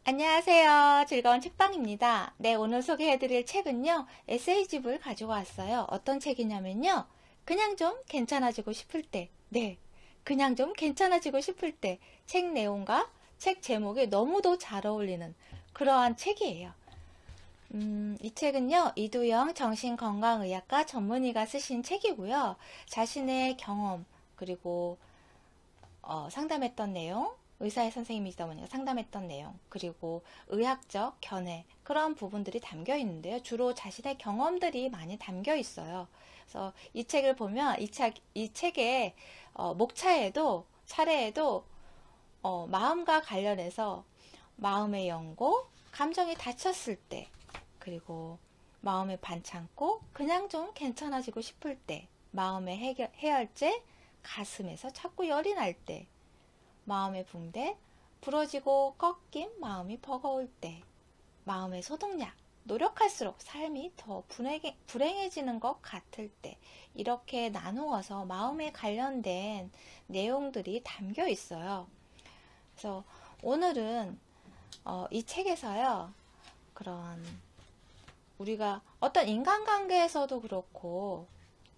안녕하세요. 즐거운 책방입니다. 네, 오늘 소개해드릴 책은요, 에세이집을 가지고 왔어요. 어떤 책이냐면요, 그냥 좀 괜찮아지고 싶을 때, 네, 그냥 좀 괜찮아지고 싶을 때, 책 내용과 책 제목이 너무도 잘 어울리는 그러한 책이에요. 이 책은요, 이두영 정신건강의학과 전문의가 쓰신 책이고요, 자신의 경험, 그리고 상담했던 내용, 의사의 선생님이시다 보니까 상담했던 내용, 그리고 의학적 견해, 그런 부분들이 담겨 있는데요. 주로 자신의 경험들이 많이 담겨 있어요. 그래서 이 책을 보면 이 책의 목차에도, 차례에도 마음과 관련해서 마음의 연고, 감정이 다쳤을 때, 그리고 마음의 반창고, 그냥 좀 괜찮아지고 싶을 때, 마음의 해열제, 가슴에서 자꾸 열이 날 때, 마음의 붕대, 부러지고 꺾인 마음이 버거울 때, 마음의 소독약, 노력할수록 삶이 더 불행해지는 것 같을 때, 이렇게 나누어서 마음에 관련된 내용들이 담겨 있어요. 그래서 오늘은 이 책에서요, 그런 우리가 어떤 인간관계에서도 그렇고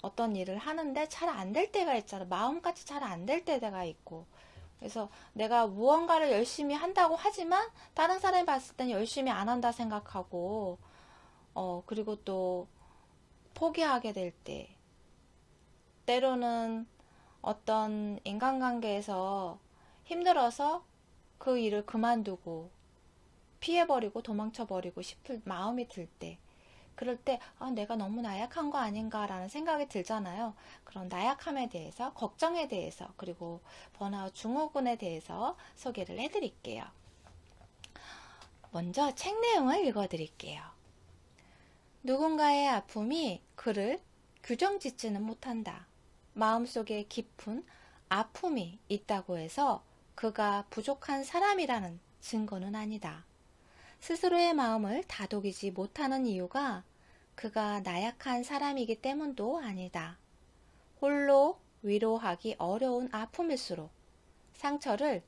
어떤 일을 하는데 잘 안 될 때가 있잖아. 마음같이 잘 안 될 때가 있고. 그래서 내가 무언가를 열심히 한다고 하지만 다른 사람이 봤을 땐 열심히 안 한다 생각하고 그리고 또 포기하게 될 때, 때로는 어떤 인간관계에서 힘들어서 그 일을 그만두고 피해버리고 도망쳐버리고 싶을 마음이 들 때, 그럴 때 내가 너무 나약한 거 아닌가라는 생각이 들잖아요. 그런 나약함에 대해서, 걱정에 대해서, 그리고 번아웃 증후군에 대해서 소개를 해드릴게요. 먼저 책 내용을 읽어드릴게요. 누군가의 아픔이 그를 규정짓지는 못한다. 마음속에 깊은 아픔이 있다고 해서 그가 부족한 사람이라는 증거는 아니다. 스스로의 마음을 다독이지 못하는 이유가 그가 나약한 사람이기 때문도 아니다. 홀로 위로하기 어려운 아픔일수록, 상처를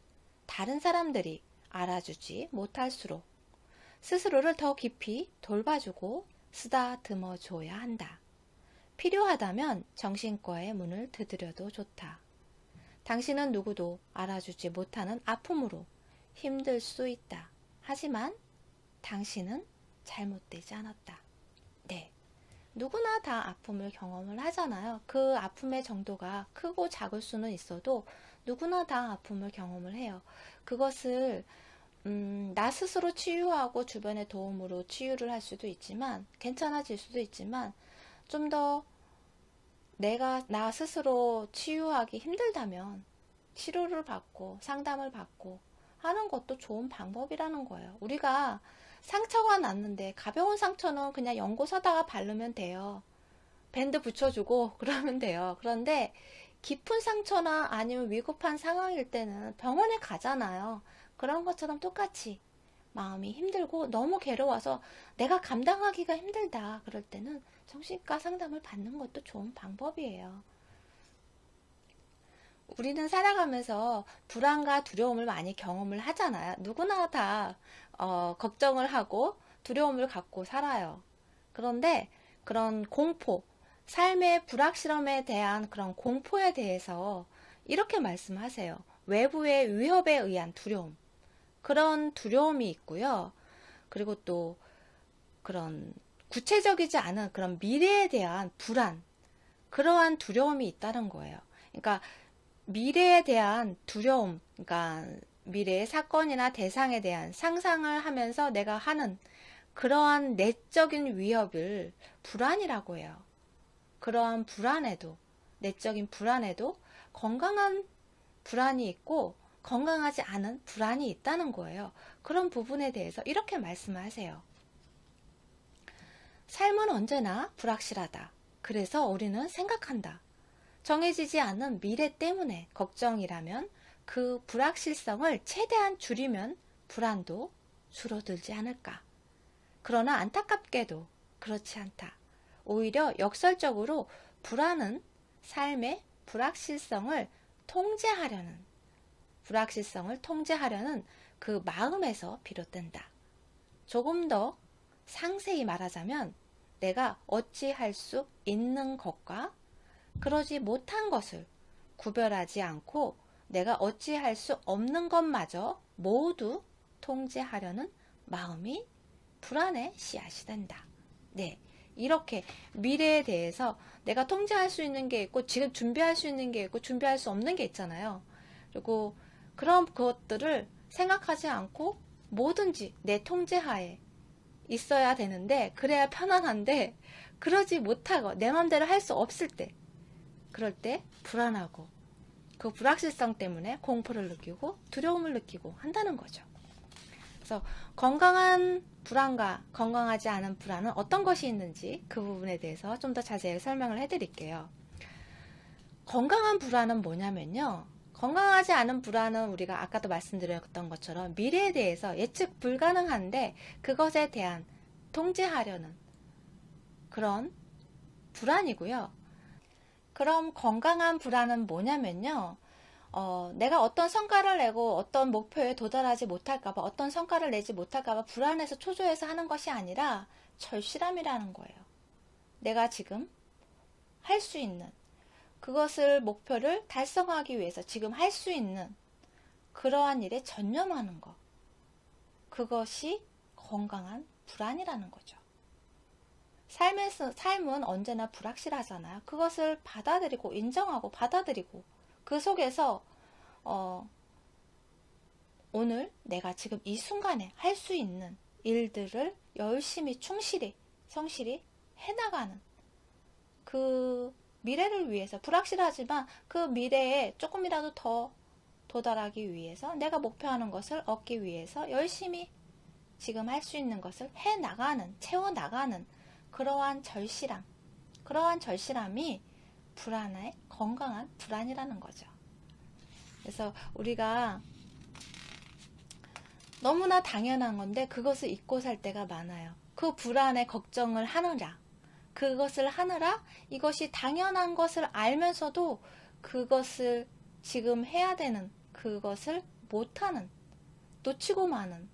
다른 사람들이 알아주지 못할수록 스스로를 더 깊이 돌봐주고 쓰다듬어 줘야 한다. 필요하다면 정신과의 문을 두드려도 좋다. 당신은 누구도 알아주지 못하는 아픔으로 힘들 수 있다. 하지만 당신은 잘못되지 않았다. 네. 누구나 다 아픔을 경험을 하잖아요. 그 아픔의 정도가 크고 작을 수는 있어도 누구나 다 아픔을 경험을 해요. 그것을 나 스스로 치유하고 주변의 도움으로 치유를 할 수도 있지만, 괜찮아질 수도 있지만, 좀 더 내가 나 스스로 치유하기 힘들다면 치료를 받고 상담을 받고 하는 것도 좋은 방법이라는 거예요. 우리가 상처가 났는데 가벼운 상처는 그냥 연고 사다가 바르면 돼요. 밴드 붙여주고 그러면 돼요. 그런데 깊은 상처나 아니면 위급한 상황일 때는 병원에 가잖아요. 그런 것처럼 똑같이 마음이 힘들고 너무 괴로워서 내가 감당하기가 힘들다. 그럴 때는 정신과 상담을 받는 것도 좋은 방법이에요. 우리는 살아가면서 불안과 두려움을 많이 경험을 하잖아요. 누구나 다 걱정을 하고 두려움을 갖고 살아요. 그런데 그런 공포, 삶의 불확실함에 대한 그런 공포에 대해서 이렇게 말씀하세요. 외부의 위협에 의한 두려움. 그런 두려움이 있고요. 그리고 또 그런 구체적이지 않은 그런 미래에 대한 불안, 그러한 두려움이 있다는 거예요. 그러니까 미래에 대한 두려움, 그러니까 미래의 사건이나 대상에 대한 상상을 하면서 내가 하는 그러한 내적인 위협을 불안이라고 해요. 그러한 불안에도, 내적인 불안에도 건강한 불안이 있고 건강하지 않은 불안이 있다는 거예요. 그런 부분에 대해서 이렇게 말씀하세요. 삶은 언제나 불확실하다. 그래서 우리는 생각한다. 정해지지 않은 미래 때문에 걱정이라면 그 불확실성을 최대한 줄이면 불안도 줄어들지 않을까. 그러나 안타깝게도 그렇지 않다. 오히려 역설적으로 불안은 삶의 불확실성을 통제하려는 그 마음에서 비롯된다. 조금 더 상세히 말하자면 내가 어찌할 수 있는 것과 그러지 못한 것을 구별하지 않고 내가 어찌할 수 없는 것마저 모두 통제하려는 마음이 불안의 씨앗이 된다. 네, 이렇게 미래에 대해서 내가 통제할 수 있는 게 있고 지금 준비할 수 있는 게 있고 준비할 수 없는 게 있잖아요. 그리고 그런 것들을 생각하지 않고 뭐든지 내 통제하에 있어야 되는데 그래야 편안한데 그러지 못하고 내 맘대로 할 수 없을 때 그럴 때 불안하고 그 불확실성 때문에 공포를 느끼고 두려움을 느끼고 한다는 거죠. 그래서 건강한 불안과 건강하지 않은 불안은 어떤 것이 있는지 그 부분에 대해서 좀 더 자세히 설명을 해드릴게요. 건강한 불안은 뭐냐면요. 건강하지 않은 불안은 우리가 아까도 말씀드렸던 것처럼 미래에 대해서 예측 불가능한데 그것에 대한 통제하려는 그런 불안이고요. 그럼 건강한 불안은 뭐냐면요. 내가 어떤 성과를 내고 어떤 목표에 도달하지 못할까봐 어떤 성과를 내지 못할까봐 불안해서 초조해서 하는 것이 아니라 절실함이라는 거예요. 내가 지금 할 수 있는 그것을 목표를 달성하기 위해서 지금 할 수 있는 그러한 일에 전념하는 것. 그것이 건강한 불안이라는 거죠. 삶은 언제나 불확실하잖아요. 그것을 받아들이고 인정하고 받아들이고 그 속에서 오늘 내가 지금 이 순간에 할 수 있는 일들을 열심히 성실히 해나가는 그 미래를 위해서 불확실하지만 그 미래에 조금이라도 더 도달하기 위해서 내가 목표하는 것을 얻기 위해서 열심히 지금 할 수 있는 것을 채워나가는 그러한 절실함이 불안의 건강한 불안이라는 거죠. 그래서 우리가 너무나 당연한 건데 그것을 잊고 살 때가 많아요. 그 불안의 걱정을 그것을 하느라 이것이 당연한 것을 알면서도 그것을 지금 해야 되는 그것을 못하는 놓치고 마는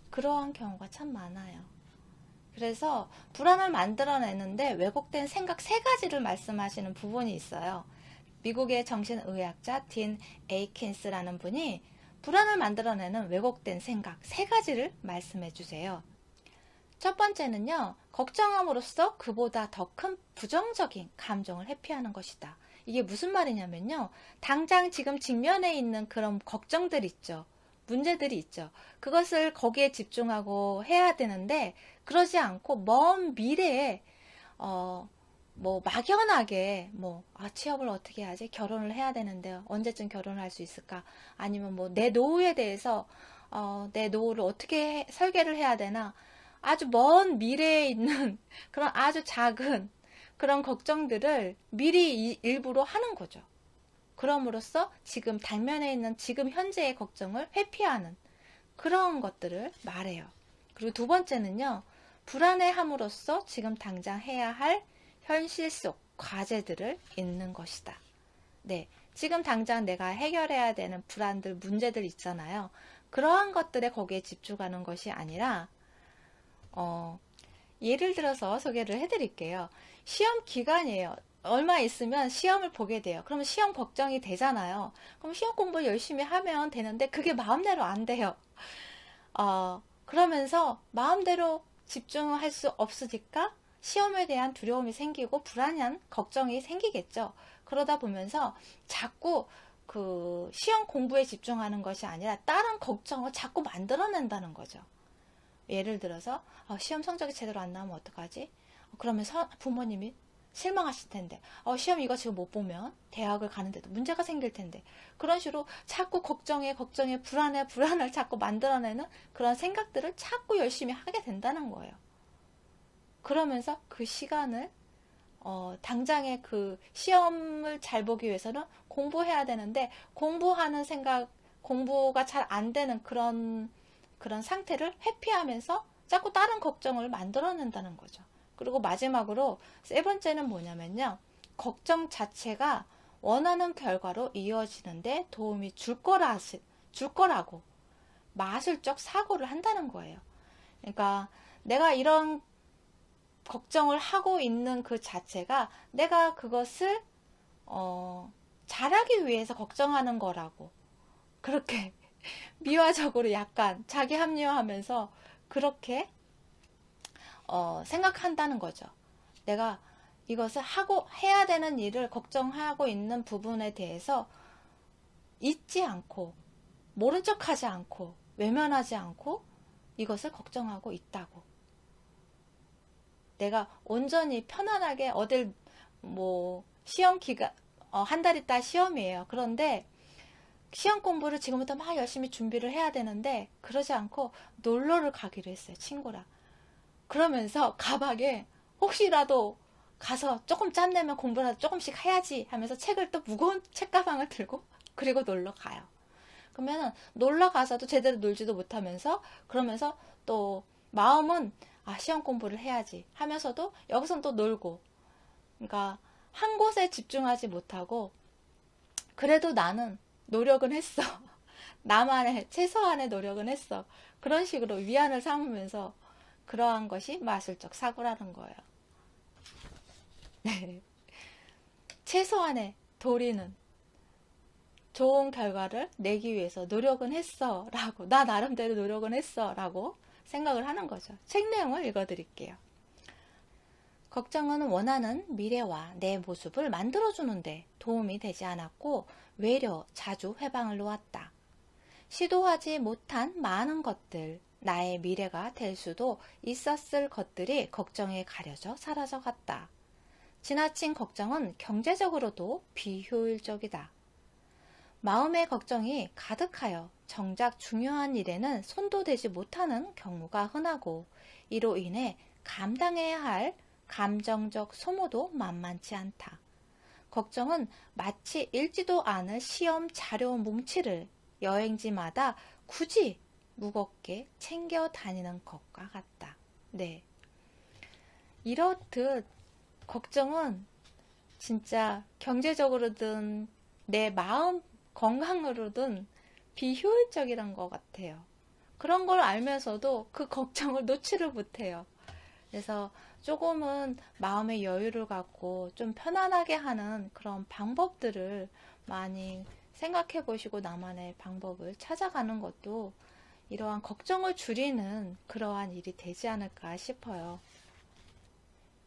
그러한 경우가 참 많아요. 그래서 불안을 만들어내는데 왜곡된 생각 3가지를 말씀하시는 부분이 있어요. 미국의 정신의학자 딘 에이킨스라는 분이 불안을 만들어내는 왜곡된 생각 3가지를 말씀해 주세요. 첫 번째는요. 걱정함으로써 그보다 더 큰 부정적인 감정을 회피하는 것이다. 이게 무슨 말이냐면요. 당장 지금 직면해 있는 그런 걱정들 있죠. 문제들이 있죠. 그것을 거기에 집중하고 해야 되는데 그러지 않고 먼 미래에 막연하게 취업을 어떻게 해야지? 결혼을 해야 되는데 언제쯤 결혼을 할 수 있을까? 아니면 내 노후에 대해서 내 노후를 어떻게 설계를 해야 되나? 아주 먼 미래에 있는 그런 아주 작은 그런 걱정들을 미리 일부러 하는 거죠. 그럼으로써 지금 당면에 있는 지금 현재의 걱정을 회피하는 그런 것들을 말해요. 그리고 두 번째는요. 불안해함으로써 지금 당장 해야 할 현실 속 과제들을 잊는 것이다. 네, 지금 당장 내가 해결해야 되는 불안들, 문제들 있잖아요. 그러한 것들에 거기에 집중하는 것이 아니라 예를 들어서 소개를 해드릴게요. 시험 기간이에요. 얼마 있으면 시험을 보게 돼요. 그러면 시험 걱정이 되잖아요. 그럼 시험 공부 열심히 하면 되는데 그게 마음대로 안 돼요. 그러면서 마음대로 집중할 수 없으니까 시험에 대한 두려움이 생기고 불안한 걱정이 생기겠죠. 그러다 보면서 자꾸 그 시험 공부에 집중하는 것이 아니라 다른 걱정을 자꾸 만들어낸다는 거죠. 예를 들어서 시험 성적이 제대로 안 나오면 어떡하지? 그러면 부모님이 실망하실 텐데 시험 이거 지금 못 보면 대학을 가는데도 문제가 생길 텐데 그런 식으로 자꾸 걱정에 불안을 자꾸 만들어내는 그런 생각들을 자꾸 열심히 하게 된다는 거예요. 그러면서 그 시간을 당장의 그 시험을 잘 보기 위해서는 공부해야 되는데 공부하는 생각 공부가 잘 안 되는 그런 상태를 회피하면서 자꾸 다른 걱정을 만들어낸다는 거죠. 그리고 마지막으로 세 번째는 뭐냐면요. 걱정 자체가 원하는 결과로 이어지는데 도움이 줄 거라고 마술적 사고를 한다는 거예요. 그러니까 내가 이런 걱정을 하고 있는 그 자체가 내가 그것을 잘하기 위해서 걱정하는 거라고 그렇게 미화적으로 약간 자기 합리화하면서 그렇게 생각한다는 거죠. 내가 이것을 하고 해야 되는 일을 걱정하고 있는 부분에 대해서 잊지 않고 모른 척하지 않고 외면하지 않고 이것을 걱정하고 있다고. 내가 온전히 편안하게 어딜 뭐 시험 기간 한 달 있다 시험이에요. 그런데 시험 공부를 지금부터 막 열심히 준비를 해야 되는데 그러지 않고 놀러를 가기로 했어요. 친구랑. 그러면서 가방에 혹시라도 가서 조금 짬내면 공부라도 조금씩 해야지 하면서 책을 또 무거운 책가방을 들고 그리고 놀러 가요. 그러면 놀러 가서도 제대로 놀지도 못하면서 그러면서 또 마음은 시험 공부를 해야지 하면서도 여기선 또 놀고 그러니까 한 곳에 집중하지 못하고 그래도 나는 노력은 했어. 나만의 최소한의 노력은 했어. 그런 식으로 위안을 삼으면서 그러한 것이 마술적 사고라는 거예요. 네. 최소한의 도리는 좋은 결과를 내기 위해서 노력은 했어 라고 나 나름대로 노력은 했어 라고 생각을 하는 거죠. 책 내용을 읽어드릴게요. 걱정은 원하는 미래와 내 모습을 만들어주는데 도움이 되지 않았고 외려 자주 회방을 놓았다. 시도하지 못한 많은 것들, 나의 미래가 될 수도 있었을 것들이 걱정에 가려져 사라져갔다. 지나친 걱정은 경제적으로도 비효율적이다. 마음의 걱정이 가득하여 정작 중요한 일에는 손도 대지 못하는 경우가 흔하고 이로 인해 감당해야 할 감정적 소모도 만만치 않다. 걱정은 마치 읽지도 않을 시험 자료 뭉치를 여행지마다 굳이 무겁게 챙겨 다니는 것과 같다. 네. 이렇듯 걱정은 진짜 경제적으로든 내 마음 건강으로든 비효율적이란 것 같아요. 그런 걸 알면서도 그 걱정을 놓지를 못해요. 그래서 조금은 마음의 여유를 갖고 좀 편안하게 하는 그런 방법들을 많이 생각해 보시고 나만의 방법을 찾아가는 것도 이러한 걱정을 줄이는 그러한 일이 되지 않을까 싶어요.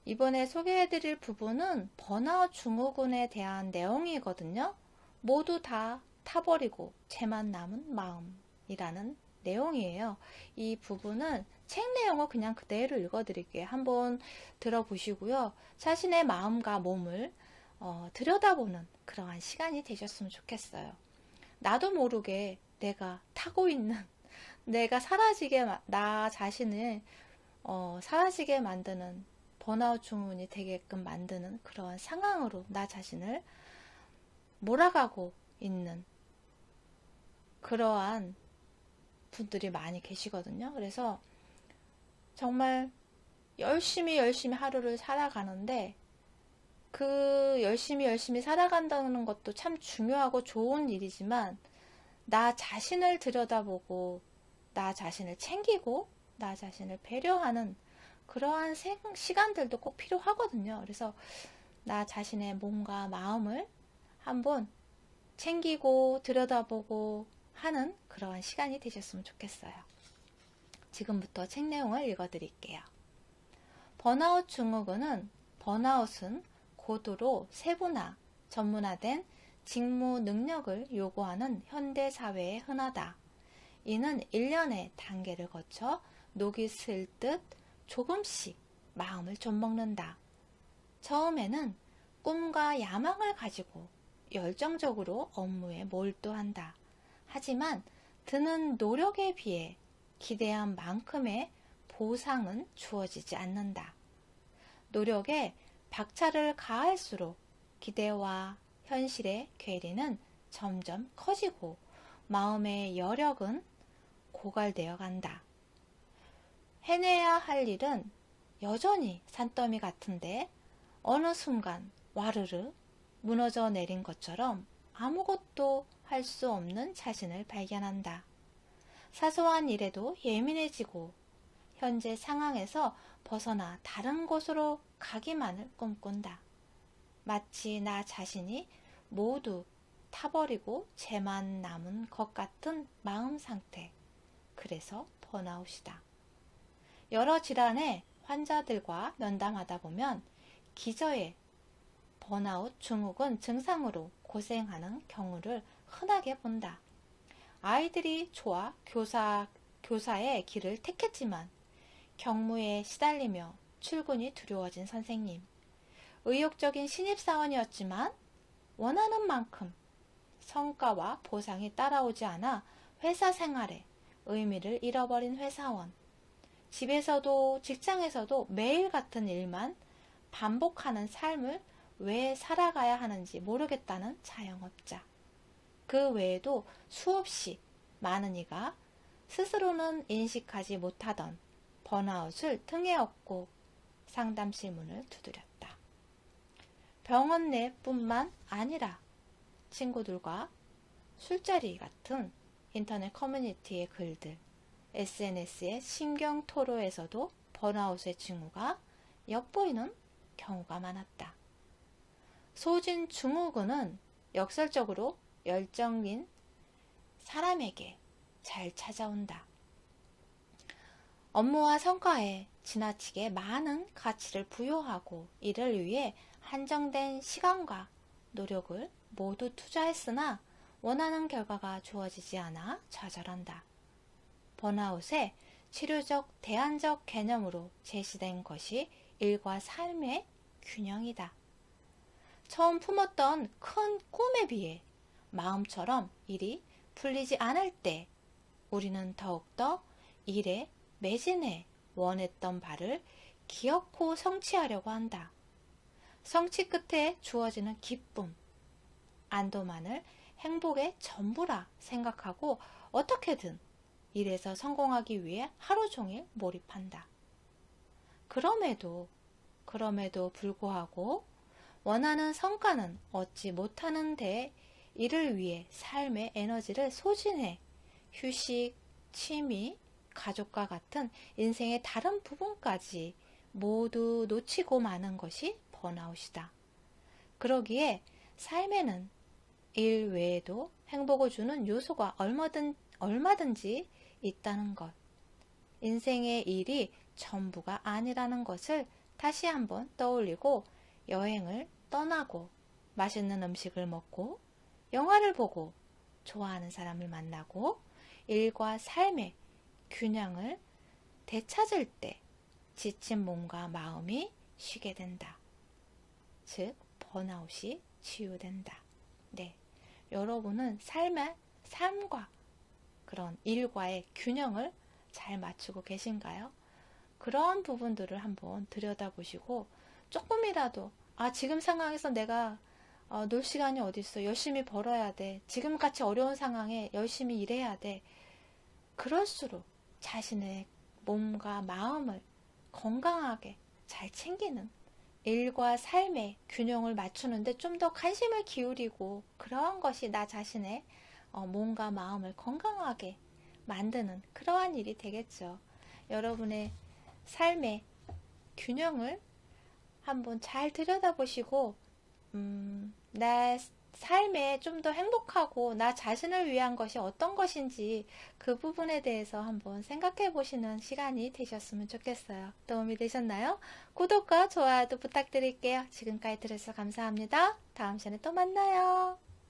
이번에 소개해 드릴 부분은 번아웃 증후군에 대한 내용이거든요. 모두 다 타버리고 죄만 남은 마음이라는 내용이에요. 이 부분은 책 내용을 그냥 그대로 읽어드릴게요. 한번 들어보시고요. 자신의 마음과 몸을 들여다보는 그러한 시간이 되셨으면 좋겠어요. 나도 모르게 내가 타고 있는 내가 나 자신을 사라지게 만드는 번아웃 증후군이 되게끔 만드는 그러한 상황으로 나 자신을 몰아가고 있는 그러한 분들이 많이 계시거든요. 그래서 정말 열심히 하루를 살아가는데 그 열심히 살아간다는 것도 참 중요하고 좋은 일이지만 나 자신을 들여다보고 나 자신을 챙기고 나 자신을 배려하는 그러한 시간들도 꼭 필요하거든요. 그래서 나 자신의 몸과 마음을 한번 챙기고 들여다보고 하는 그러한 시간이 되셨으면 좋겠어요. 지금부터 책 내용을 읽어드릴게요. 번아웃 증후군은 번아웃은 고도로 세분화, 전문화된 직무 능력을 요구하는 현대 사회에 흔하다. 이는 일련의 단계를 거쳐 녹이 슬 듯 조금씩 마음을 좀먹는다. 처음에는 꿈과 야망을 가지고 열정적으로 업무에 몰두한다. 하지만 드는 노력에 비해 기대한 만큼의 보상은 주어지지 않는다. 노력에 박차를 가할수록 기대와 현실의 괴리는 점점 커지고 마음의 여력은 고갈되어 간다. 해내야 할 일은 여전히 산더미 같은데 어느 순간 와르르 무너져 내린 것처럼 아무것도 할 수 없는 자신을 발견한다. 사소한 일에도 예민해지고 현재 상황에서 벗어나 다른 곳으로 가기만을 꿈꾼다. 마치 나 자신이 모두 타버리고 쟤만 남은 것 같은 마음 상태. 그래서 번아웃이다. 여러 질환의 환자들과 면담하다 보면 기저의 번아웃 증후군 증상으로 고생하는 경우를 흔하게 본다. 아이들이 좋아 교사의 길을 택했지만 경무에 시달리며 출근이 두려워진 선생님. 의욕적인 신입사원이었지만 원하는 만큼 성과와 보상이 따라오지 않아 회사 생활에 의미를 잃어버린 회사원. 집에서도 직장에서도 매일 같은 일만 반복하는 삶을 왜 살아가야 하는지 모르겠다는 자영업자. 그 외에도 수없이 많은 이가 스스로는 인식하지 못하던 번아웃을 등에 업고 상담실 문을 두드렸다. 병원 내뿐만 아니라 친구들과 술자리 같은 인터넷 커뮤니티의 글들, SNS의 신경 토로에서도 번아웃의 징후가 엿보이는 경우가 많았다. 소진 증후군은 역설적으로 열정인 사람에게 잘 찾아온다. 업무와 성과에 지나치게 많은 가치를 부여하고 이를 위해 한정된 시간과 노력을 모두 투자했으나 원하는 결과가 주어지지 않아 좌절한다. 번아웃의 치료적 대안적 개념으로 제시된 것이 일과 삶의 균형이다. 처음 품었던 큰 꿈에 비해 마음처럼 일이 풀리지 않을 때 우리는 더욱더 일에 매진해 원했던 바를 기어코 성취하려고 한다. 성취 끝에 주어지는 기쁨, 안도만을 행복의 전부라 생각하고 어떻게든 일에서 성공하기 위해 하루 종일 몰입한다. 그럼에도 불구하고 원하는 성과는 얻지 못하는 데 이를 위해 삶의 에너지를 소진해 휴식, 취미, 가족과 같은 인생의 다른 부분까지 모두 놓치고 마는 것이 번아웃이다. 그러기에 삶에는 일 외에도 행복을 주는 요소가 얼마든지 있다는 것. 인생의 일이 전부가 아니라는 것을 다시 한번 떠올리고 여행을 떠나고 맛있는 음식을 먹고 영화를 보고 좋아하는 사람을 만나고 일과 삶의 균형을 되찾을 때 지친 몸과 마음이 쉬게 된다. 즉 번아웃이 치유된다. 네, 여러분은 삶과 그런 일과의 균형을 잘 맞추고 계신가요? 그런 부분들을 한번 들여다보시고 조금이라도 지금 상황에서 내가 놀 시간이 어디 있어. 열심히 벌어야 돼. 지금같이 어려운 상황에 열심히 일해야 돼. 그럴수록 자신의 몸과 마음을 건강하게 잘 챙기는 일과 삶의 균형을 맞추는데 좀 더 관심을 기울이고 그러한 것이 나 자신의 몸과 마음을 건강하게 만드는 그러한 일이 되겠죠. 여러분의 삶의 균형을 한번 잘 들여다보시고 나 삶에 좀 더 행복하고 나 자신을 위한 것이 어떤 것인지 그 부분에 대해서 한번 생각해 보시는 시간이 되셨으면 좋겠어요. 도움이 되셨나요? 구독과 좋아요도 부탁드릴게요. 지금까지 들어주셔서 감사합니다. 다음 시간에 또 만나요.